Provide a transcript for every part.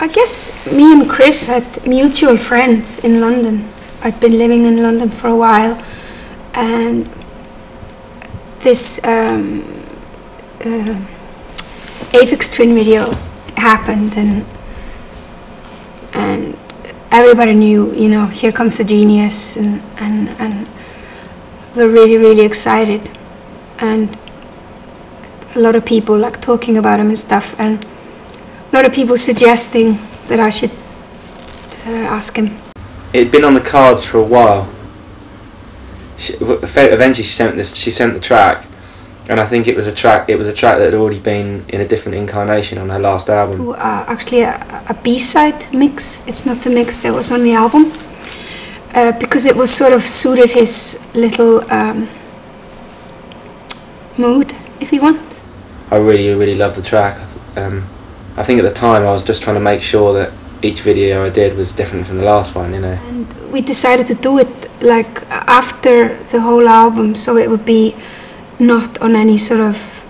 I guess me and Chris had mutual friends in London. I'd been living in London for a while, and this Aphex Twin video happened, and everybody knew, you know, here comes the genius, and we're really excited, and a lot of people like talking about him and stuff, and a lot of people suggesting that I should ask him. It had been on the cards for a while. Eventually she sent the track, and I think it was a track that had already been in a different incarnation on her last album. Actually a B-side mix. It's not the mix that was on the album, because it was sort of suited his little mood, if you want. I really love the track. I think at the time I was just trying to make sure that each video I did was different from the last one, you know. And we decided to do it like after the whole album, so it would be not on any sort of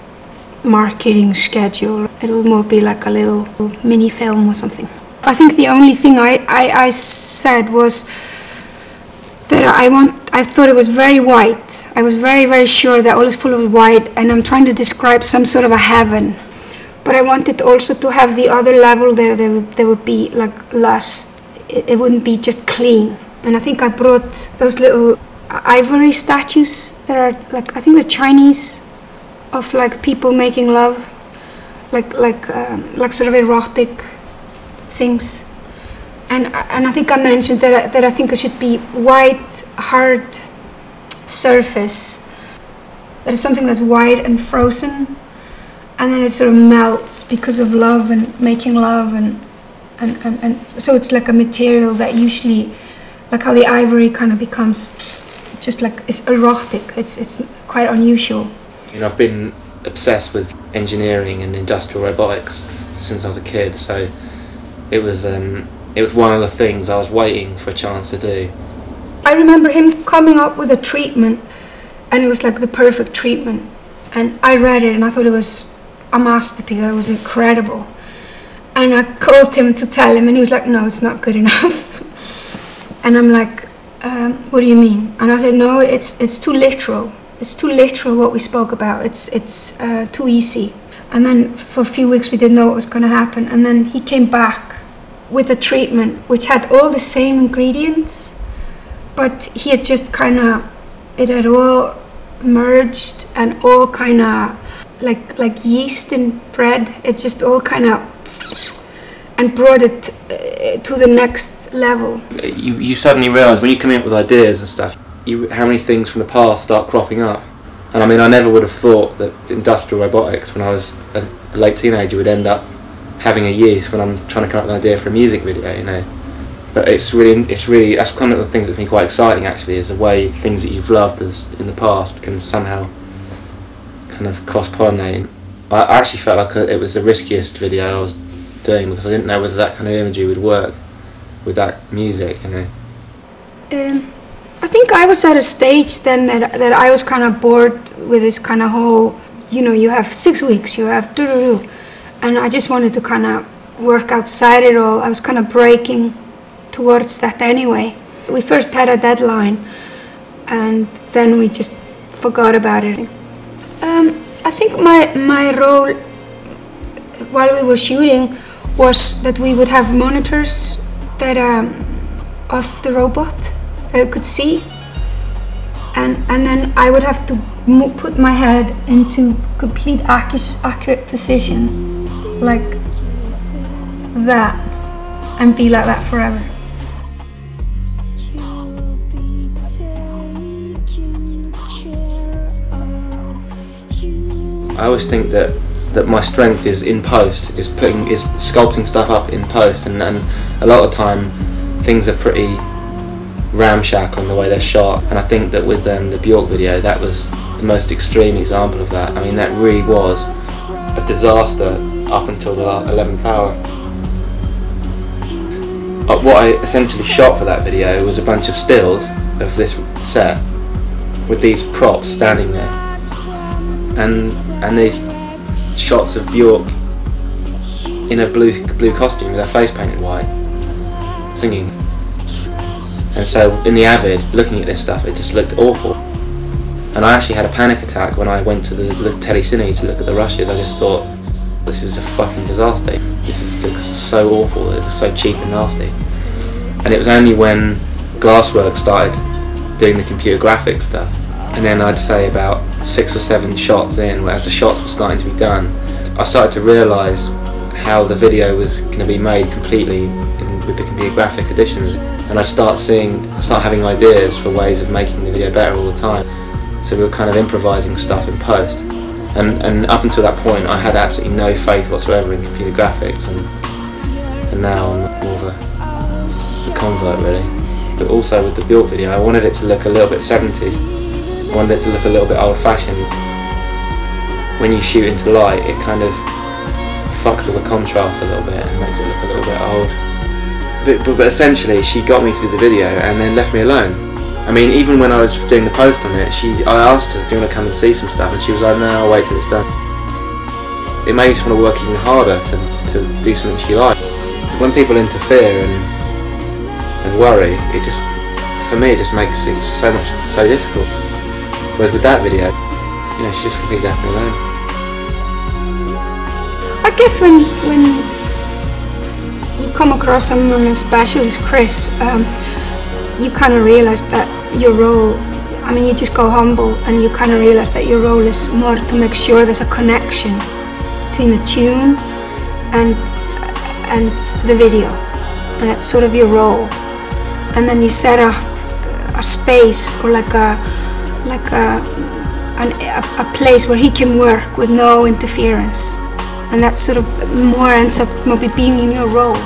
marketing schedule. It would more be like a little mini film or something. I think the only thing I said was that I thought it was very white. I was very sure that all is full of white, and I'm trying to describe some sort of a heaven. But I wanted also to have the other level there would be like lust. It wouldn't be just clean. And I think I brought those little ivory statues that are like, I think they're Chinese, of like people making love, like sort of erotic things. And I think I mentioned that I think it should be white, hard surface. That is something that's white and frozen, and then it sort of melts because of love and making love, and so it's like a material that usually, like how the ivory kind of becomes just like, it's erotic. It's quite unusual. You know, I've been obsessed with engineering and industrial robotics since I was a kid, so it was one of the things I was waiting for a chance to do. I remember him coming up with a treatment, and it was like the perfect treatment. And I read it and I thought it was a masterpiece. It was incredible. And I called him to tell him, and he was like, no, it's not good enough. And I'm like, what do you mean? And I said, no, it's too literal. It's too literal what we spoke about. It's too easy. And then for a few weeks we didn't know what was going to happen. And then he came back with a treatment which had all the same ingredients, but he had just kind of, it had all merged and all kind of like yeast in bread. It just all kind of, and brought it to the next level. You suddenly realise when you come in with ideas and stuff, how many things from the past start cropping up. And I mean, I never would have thought that industrial robotics, when I was a late teenager, would end up having a use when I'm trying to come up with an idea for a music video, you know. But it's really that's kind of the things that's been quite exciting, actually, is the way things that you've loved as in the past can somehow kind of cross-pollinate. I actually felt like it was the riskiest video I was doing, because I didn't know whether that kind of imagery would work with that music, you know. I think I was at a stage then that I was kind of bored with this kind of whole, you know, you have 6 weeks, you have do-do-do. And I just wanted to kind of work outside it all. I was kind of breaking towards that anyway. We first had a deadline, and then we just forgot about it. I think my role while we were shooting was that we would have monitors that of the robot that I could see, and then I would have to put my head into complete accurate position, like that, and be like that forever. I always think that my strength is in post, is sculpting stuff up in post, and a lot of the time things are pretty ramshack on the way they're shot, and I think that with the Bjork video, that was the most extreme example of that. I mean, that really was a disaster up until the 11th hour. What I essentially shot for that video was a bunch of stills of this set with these props standing there, and these shots of Bjork in a blue costume with her face painted white, singing. And so in the Avid, looking at this stuff, it just looked awful. And I actually had a panic attack when I went to the Telecine to look at the rushes. I just thought, this is a fucking disaster. This looks so awful, it's so cheap and nasty. And it was only when Glassworks started doing the computer graphics stuff, and then I'd say about 6 or 7 shots in, as the shots were starting to be done, I started to realise how the video was going to be made completely with the computer graphic additions. And I start having ideas for ways of making the video better all the time. So we were kind of improvising stuff in post. And up until that point I had absolutely no faith whatsoever in computer graphics, and now I'm more of a convert really. But also with the Bjork video, I wanted it to look a little bit 70s. I wanted it to look a little bit old-fashioned. When you shoot into light, it kind of fucks with the contrast a little bit and makes it look a little bit old. But essentially she got me to do the video and then left me alone. I mean, even when I was doing the post on it, I asked her, do you want to come and see some stuff? And she was like, no, I'll wait till it's done. It made me just want to work even harder to do something she liked. When people interfere and worry, it just, for me, it just makes it so difficult. Whereas with that video, you know, she just completely left me alone. I guess when you come across someone as special as Chris, you kind of realise that your role, I mean, you just go humble and you kind of realise that your role is more to make sure there's a connection between the tune and the video, and that's sort of your role. And then you set up a space or like a place where he can work with no interference, and that sort of more ends up maybe being in your role.